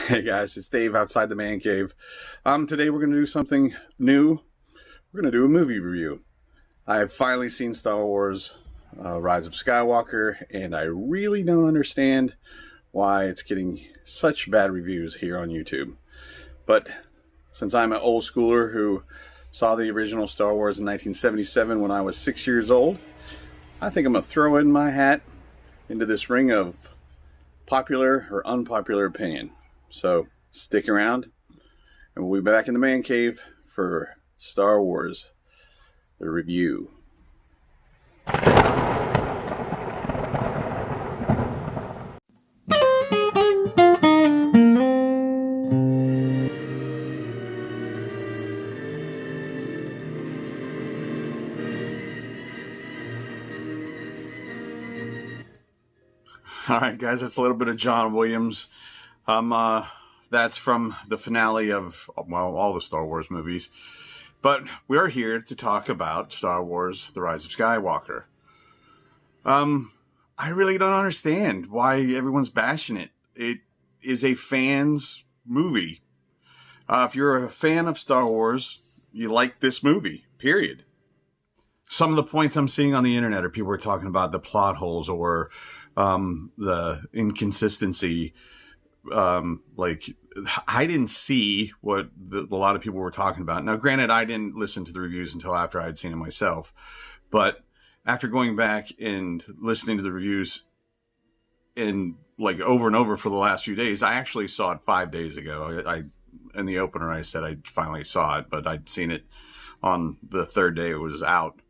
Hey guys, it's Dave outside the man cave. Today we're going to do something new. We're going to do a movie review. I've finally seen Star Wars Rise of Skywalker, and I really don't understand why it's getting such bad reviews here on YouTube. But since I'm an old schooler who saw the original Star Wars in 1977 when I was 6 years old, I think I'm going to throw in my hat into this ring of popular or unpopular opinion. So stick around, and we'll be back in the man cave for Star Wars, the review. All right, guys, that's a little bit of John Williams. That's from the finale of, well, all the Star Wars movies. But we're here to talk about Star Wars, The Rise of Skywalker. I really don't understand why everyone's bashing it. It is a fan's movie. If you're a fan of Star Wars, you like this movie, period. Some of the points I'm seeing on the internet are people are talking about the plot holes or the inconsistency. Like, I didn't see what a lot of people were talking about. Now, granted, I didn't listen to the reviews until after I had seen it myself. But after going back and listening to the reviews and like over and over for the last few days, I actually saw it 5 days ago. I in the opener, I said I finally saw it, but I'd seen it on the third day it was out.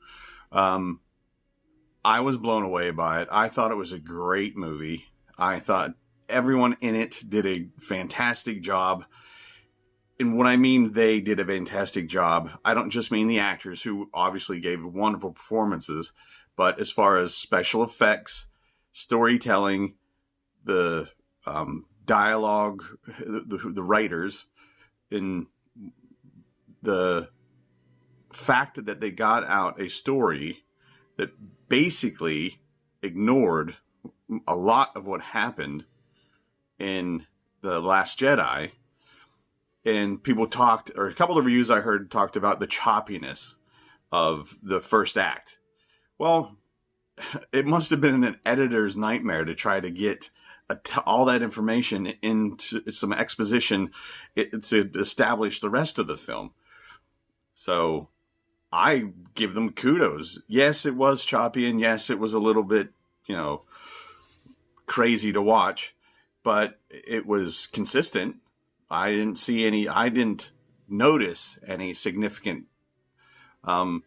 I was blown away by it. I thought it was a great movie. I thought everyone in it did a fantastic job. And when I mean they did a fantastic job, I don't just mean the actors, who obviously gave wonderful performances, but as far as special effects, storytelling, the dialogue, the writers, and the fact that they got out a story that basically ignored a lot of what happened in The Last Jedi. And people talked, or a couple of reviews I heard talked about the choppiness of the first act. Well, it must have been an editor's nightmare to try to get all that information into some exposition to establish the rest of the film. So I give them kudos. Yes, it was choppy, and yes, it was a little bit, crazy to watch, but it was consistent. I didn't notice any significant plot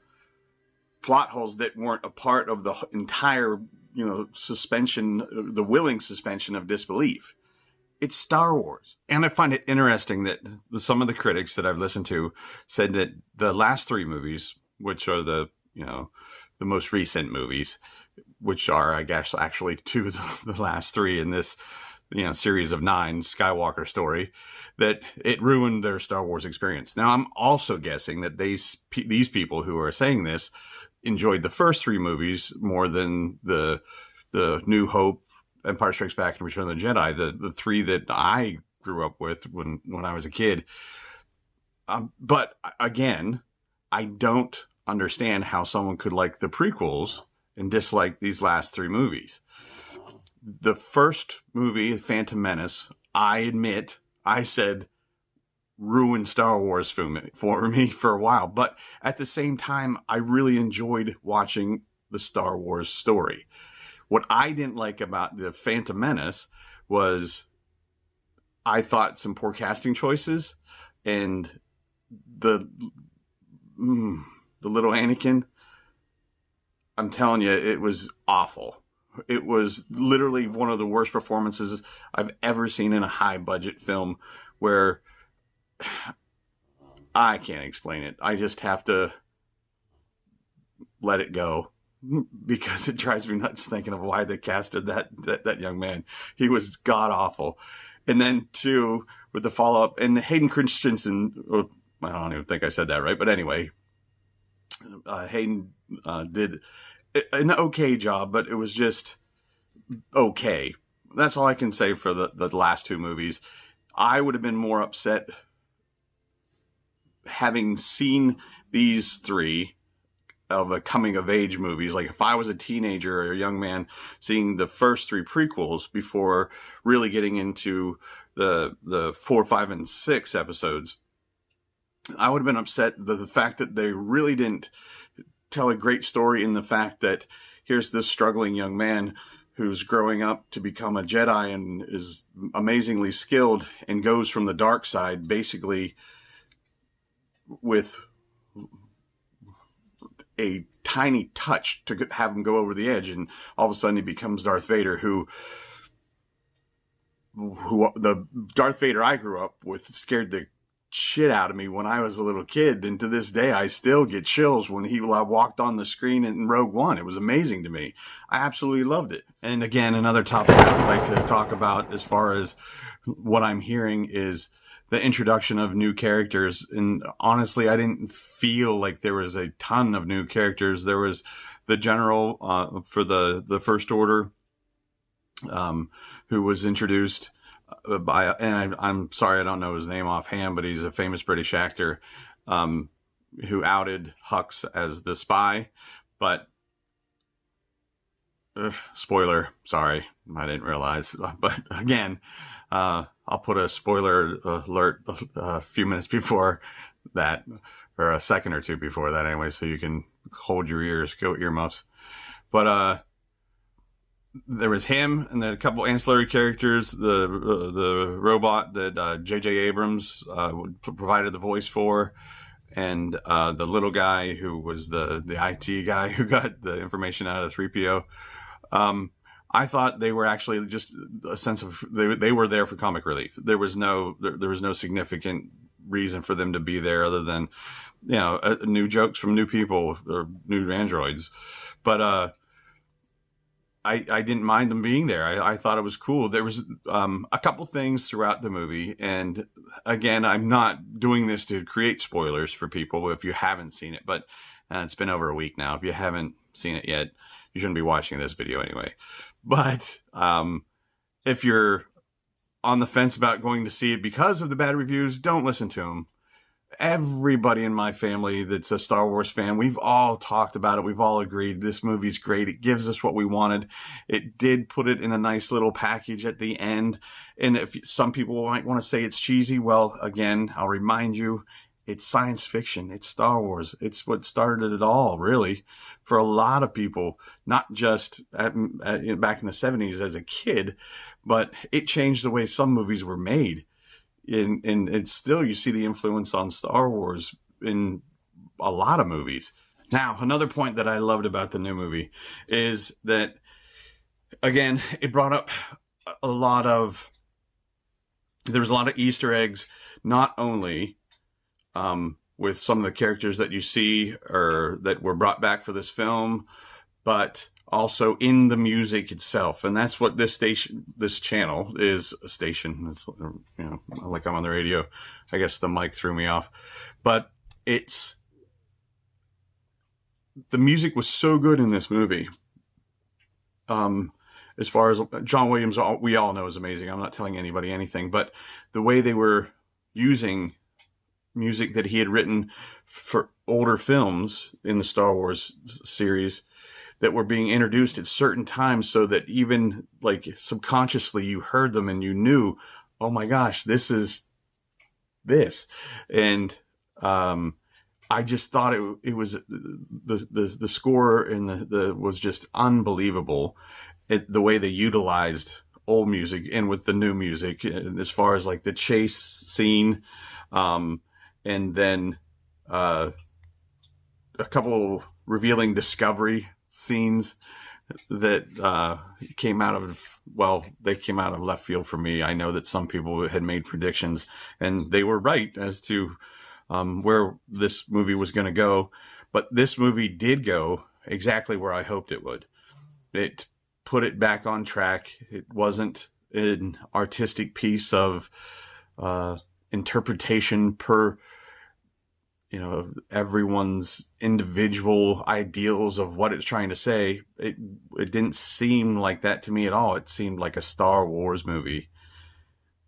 holes that weren't a part of the entire, suspension, the willing suspension of disbelief. It's Star Wars. And I find it interesting that some of the critics that I've listened to said that the last three movies, which are the most recent movies, which are, I guess, actually two of the last three in this, series of 9 Skywalker story, that it ruined their Star Wars experience. Now, I'm also guessing that these people who are saying this enjoyed the first three movies more than the New Hope, Empire Strikes Back, and Return of the Jedi, the three that I grew up with when I was a kid. But again, I don't understand how someone could like the prequels and dislike these last three movies. The first movie, Phantom Menace, I admit, I said ruined Star Wars for me for a while. But at the same time, I really enjoyed watching the Star Wars story. What I didn't like about the Phantom Menace was I thought some poor casting choices, and the little Anakin, I'm telling you, it was awful. It was literally one of the worst performances I've ever seen in a high budget film, where I can't explain it. I just have to let it go, because it drives me nuts thinking of why they casted that young man. He was god awful. And then too, with the follow up, and Hayden Christensen, I don't even think I said that right, but anyway, Hayden did an okay job, but it was just okay. That's all I can say for the last two movies. I would have been more upset having seen these three of a coming of age movies. Like if I was a teenager or a young man seeing the first three prequels before really getting into the 4, 5, and 6 episodes, I would have been upset the fact that they really didn't tell a great story in the fact that here's this struggling young man who's growing up to become a Jedi and is amazingly skilled and goes from the dark side basically with a tiny touch to have him go over the edge, and all of a sudden he becomes Darth Vader, who the Darth Vader I grew up with scared the shit out of me when I was a little kid, and to this day I still get chills when he walked on the screen in Rogue One. It was amazing to me. I absolutely loved it. And again, another topic I would like to talk about as far as what I'm hearing is the introduction of new characters. And honestly, I didn't feel like there was a ton of new characters. There was the general for the First Order, who was introduced by, and I'm sorry, I don't know his name offhand, but he's a famous British actor, who outed Hux as the spy. But spoiler, sorry, I didn't realize. But again, I'll put a spoiler alert a few minutes before that, or a second or two before that anyway, so you can hold your ears, go earmuffs. But there was him, and then a couple ancillary characters, the robot that J.J. Abrams provided the voice for, and the little guy who was the IT guy who got the information out of 3PO. I thought they were actually just a sense of they were there for comic relief. There was no significant reason for them to be there other than, new jokes from new people or new androids. But I didn't mind them being there. I thought it was cool. There was a couple things throughout the movie, and again, I'm not doing this to create spoilers for people if you haven't seen it. But it's been over a week now. If you haven't seen it yet, you shouldn't be watching this video anyway. But if you're on the fence about going to see it because of the bad reviews, don't listen to them. Everybody in my family that's a Star Wars fan, we've all talked about it. We've all agreed this movie's great. It gives us what we wanted. It did put it in a nice little package at the end. And if some people might want to say it's cheesy, well, again, I'll remind you, it's science fiction. It's Star Wars. It's what started it all, really, for a lot of people, not just back in the 70s as a kid, but it changed the way some movies were made. And it's still, you see the influence on Star Wars in a lot of movies. Now, another point that I loved about the new movie is that, again, it brought up there was a lot of Easter eggs, not only with some of the characters that you see or that were brought back for this film, but also in the music itself. And that's what this channel is, a station. It's, like I'm on the radio. I guess the mic threw me off. But the music was so good in this movie. As far as John Williams, we all know is amazing. I'm not telling anybody anything, but the way they were using music that he had written for older films in the Star Wars series that were being introduced at certain times, so that even like subconsciously you heard them and you knew, oh my gosh, this is this. And I just thought it was the score and the was just unbelievable. The way they utilized old music and with the new music, as far as like the chase scene, and then a couple revealing discovery scenes that came out of left field for me. I know that some people had made predictions and they were right as to where this movie was going to go, but this movie did go exactly where I hoped it would. It put it back on track. It wasn't an artistic piece of interpretation per everyone's individual ideals of what it's trying to say. It didn't seem like that to me at all. It seemed like a Star Wars movie.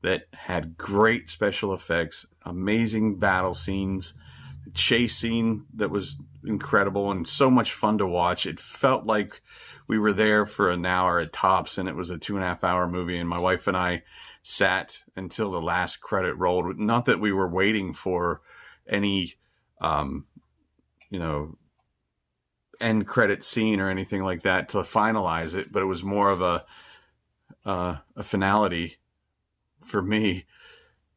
that had great special effects, amazing battle scenes, chase scene that was incredible and so much fun to watch. It felt like we were there for an hour at tops, and it was a 2.5 hour movie. And my wife and I sat until the last credit rolled. Not that we were waiting for any, end credit scene or anything like that to finalize it, but it was more of a finality for me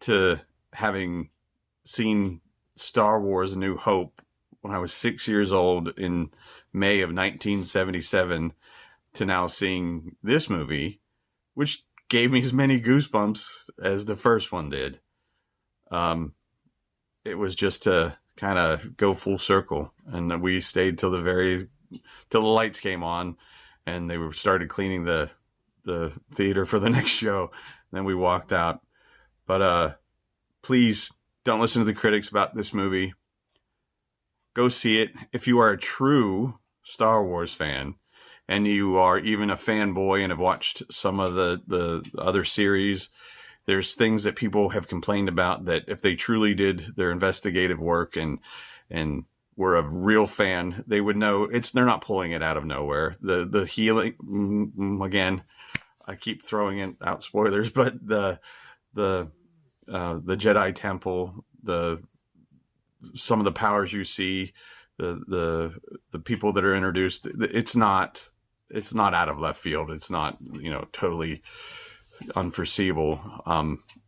to having seen Star Wars: A New Hope when I was 6 years old in May of 1977 to now seeing this movie, which gave me as many goosebumps as the first one did. It was just to kind of go full circle, and we stayed till the lights came on and they started cleaning the theater for the next show. Then we walked out. But please don't listen to the critics about this movie. Go see it. If you are a true Star Wars fan, and you are even a fanboy and have watched some of the other series, there's things that people have complained about that if they truly did their investigative work and were a real fan, they would know they're not pulling it out of nowhere. The healing, again, I keep throwing out spoilers, but the Jedi Temple, some of the powers you see, the people that are introduced, it's not out of left field. It's not, totally unforeseeable.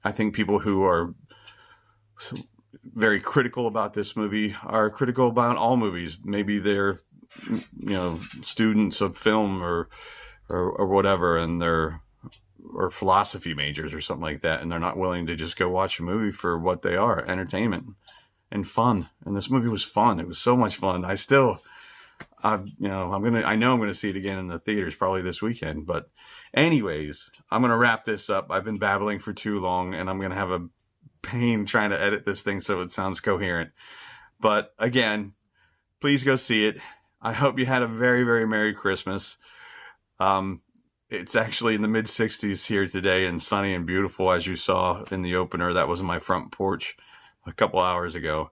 I think people who are very critical about this movie are critical about all movies. Maybe they're, students of film or whatever, and or philosophy majors or something like that, and they're not willing to just go watch a movie for what they are, entertainment and fun. And this movie was fun. It was so much fun. I know I'm gonna see it again in the theaters probably this weekend. But anyways, I'm gonna wrap this up. I've been babbling for too long, and I'm gonna have a pain trying to edit this thing so it sounds coherent. But again, please go see it. I hope you had a very, very Merry Christmas. It's actually in the mid 60s here today and sunny and beautiful, as you saw in the opener. That was my front porch a couple hours ago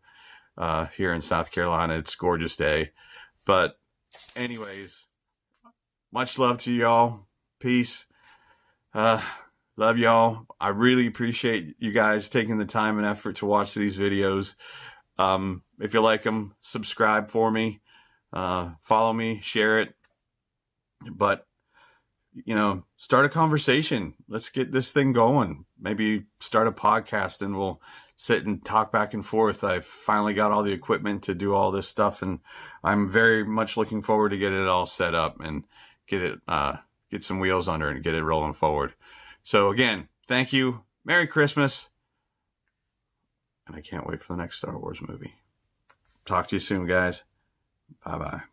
here in South Carolina. It's a gorgeous day. But anyways, much love to y'all. Peace. Love y'all. I really appreciate you guys taking the time and effort to watch these videos. If you like them, subscribe for me. Follow me, share it. But, start a conversation. Let's get this thing going. Maybe start a podcast and we'll sit and talk back and forth. I've finally got all the equipment to do all this stuff, and I'm very much looking forward to get it all set up and get some wheels under it and get it rolling forward. So again, thank you. Merry Christmas. And I can't wait for the next Star Wars movie. Talk to you soon, guys. Bye-bye.